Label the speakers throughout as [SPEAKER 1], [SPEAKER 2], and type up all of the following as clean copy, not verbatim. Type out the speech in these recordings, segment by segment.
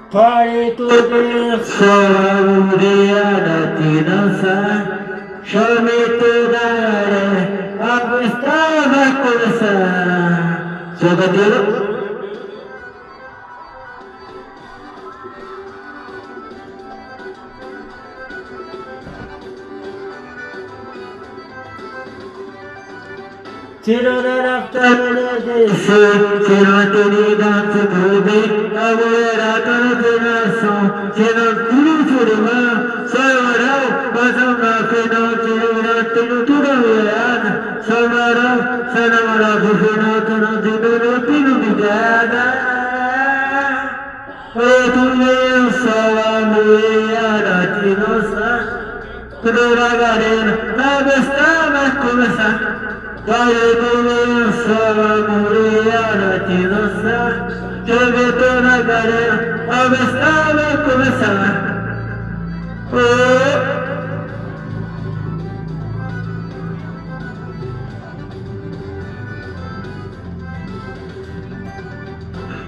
[SPEAKER 1] Fare tutte sola ti non sa, sciogliete dare a questa cosa. Sono Tiro dell'aftare del sole, se non ti ridanzi provi, lavorerà per tenerso, se non ti ritornerà, salverà, cosa una che non ti ridanzi, tu troverai, salverà, se non avrà cucinato, non ti dovresti lumicare. E tu ne sai, la ti non sa, tu ragazzi, la bestava come sa. Dai come sono morire ti non sa, che vedo una gara, dove stava come sa.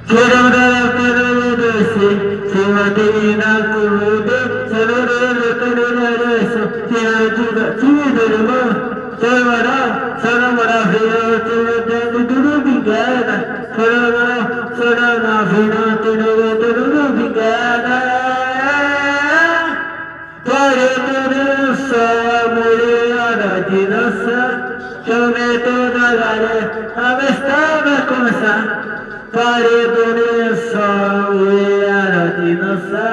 [SPEAKER 1] C'era una parola adesso, se la divina collude, se non è la parola adesso, se la giura, ci vedremo. Sono maravilhoso, eu tudo obrigada. Sono maravilhoso, eu tudo obrigada. Para tudo só mulher de nossa, chame toda a galera, a estava começar. Para tudo só mulher de nossa,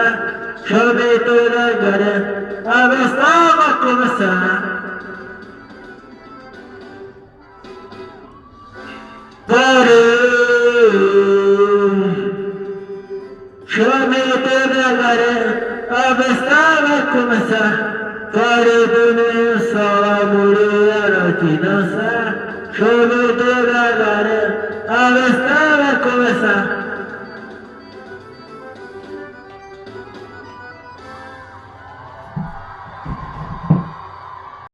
[SPEAKER 1] chame toda a galera, a estava começar. Sciogliete da gare, stava come sa, fare bene solo morire ti non sa, sciogliete da gare, stava come sa.